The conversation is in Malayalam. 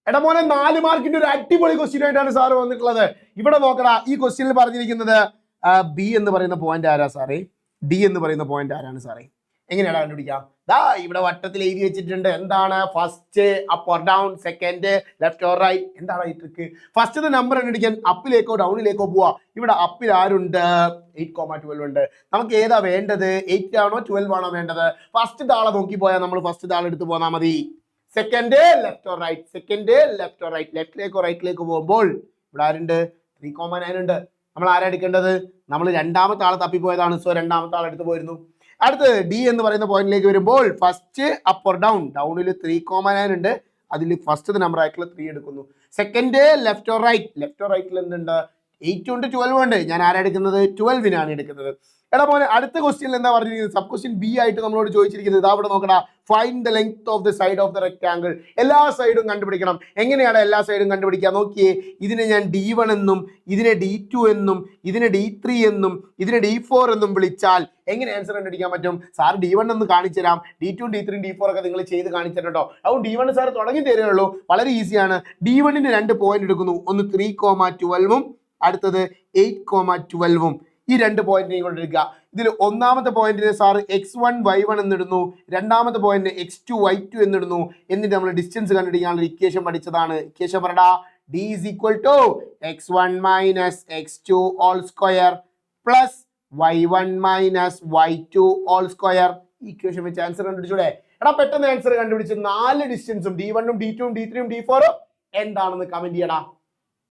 എടാ മോനെ 4 മാർക്കിന്റെ ഒരു അടിപൊളി ക്വസ്റ്റ്യൻ ആയിട്ടാണ് സാറ് വന്നിട്ടുള്ളത്. ഇവിടെ നോക്കടാ, ഈ ക്വസ്റ്റ്യനിൽ പറഞ്ഞിരിക്കുന്നത് ബി എന്ന് പറയുന്ന പോയിന്റ് ആരാ സാറേ, ഡി എന്ന് പറയുന്ന പോയിന്റ് ആരാണ് സാറേ? എങ്ങനെയാണ് കണ്ടുപിടിക്കാം? ദാ ഇവിടെ വട്ടത്തിൽ എഴുതി വെച്ചിട്ടുണ്ട്. എന്താണ്? First up or down, second left or right. എന്താണ് ഈ ട്രിക്ക്? ഫസ്റ്റ് നമ്പർ കണ്ടുപിടിക്കാൻ അപ്പിലേക്കോ ഡൗണിലേക്കോ പോവാ. ഇവിടെ അപ്പിൽ ആരുണ്ട്? 8,12 ഉണ്ട്. നമുക്ക് ഏതാ വേണ്ടത്? 8 ആണോ 12 ആണോ വേണ്ടത്? ഫസ്റ്റ് താളെ നോക്കി പോയാൽ നമ്മൾ ഫസ്റ്റ് താളെ എടുത്ത് പോന്നാൽ മതി. Second left or right, second left or right, ലെഫ്റ്റിലേക്കോ റൈറ്റിലേക്കോ പോകുമ്പോൾ ഇവിടെ ആരുണ്ട്? 3,9 ഉണ്ട്. നമ്മൾ ആരാ എടുക്കേണ്ടത്? നമ്മൾ രണ്ടാമത്തെ ആളെ തപ്പിപ്പോയതാണ്. സോ രണ്ടാമത്തെ ആളെ എടുത്ത് പോയിരുന്നു. അടുത്ത് ഡി എന്ന് പറയുന്ന പോയിന്റിലേക്ക് വരുമ്പോൾ ഫസ്റ്റ് അപ്പ് ഓർ ഡൗൺ, ഡൗണിൽ 3,9 ഉണ്ട്. അതിൽ ഫസ്റ്റ് നമ്പർ ആയിട്ടുള്ള 3 എടുക്കുന്നു. Second left or right, left or റൈറ്റിൽ എന്തുണ്ട്? 8 ഉണ്ട് 12 ഉണ്ട്. ഞാൻ ആരാ എടുക്കുന്നത്? 12 എടുക്കുന്നത്. എടാ മോനെ, അടുത്ത ക്വസ്റ്റ്യൻ എന്താ പറഞ്ഞിരിക്കുന്നത്? സബ് ക്വസ്റ്റ്യൻ ബി ആയിട്ട് നമ്മളോട് ചോദിച്ചിരിക്കുന്നത് ഇതാ ഇവിടെ നോക്കടാ. Find the length of the side of the rectangle. എല്ലാ സൈഡും കണ്ടുപിടിക്കണം. എങ്ങനെയാണ് എല്ലാ സൈഡും കണ്ടുപിടിക്കുക? നോക്കിയേ, ഇതിനെ ഞാൻ D1 എന്നും ഇതിനെ D2 എന്നും ഇതിനെ D3 എന്നും ഇതിനെ D4 എന്നും വിളിച്ചാൽ എങ്ങനെ ആൻസർ കണ്ടുപിടിക്കാൻ പറ്റും? സാർ D1 എന്ന് കാണിച്ചു തരാം. D2 D3 D4 ഒക്കെ നിങ്ങൾ ചെയ്ത് കാണിച്ചിട്ടോ. അതുകൊണ്ട് D1 സാർ തുടങ്ങി തരുള്ളൂ. വളരെ ഈസിയാണ്. D1ന് 2 പോയിന്റ് എടുക്കുന്നു. ഒന്ന് 3,12ഉം അടുത്തത് 8,12ഉം. ഈ 2 പോയിന്റിനെയും കൊണ്ട് എടുക്കുക. ഇതിൽ ഒന്നാമത്തെ പോയിന്റിന് സാർ x1 y1 എന്നിടുന്നു, രണ്ടാമത്തെ പോയിന്റിന് x2 y2 എന്നിടുന്നു. എന്നിട്ട് നമ്മൾ ഡിസ്റ്റൻസ് കണ്ടുപിടിക്കാനുള്ള ഇക്വേഷൻ പഠിച്ചതാണ്. ഇക്വേഷൻ പറടാ. d is equal to x1 minus x2 all square plus y1 minus y2 all square. Equation വെച്ച് ആൻസർ കണ്ടുപിടിച്ചൂടെ? എടാ പെട്ടെന്ന് ആൻസർ കണ്ടുപിടിച്ച് 4 ഡിസ്റ്റൻസും D1 ഉം D2 ഉം D3 ഉം D4 ഉം എന്താണെന്ന് കമന്റ് ചെയ്യടാ.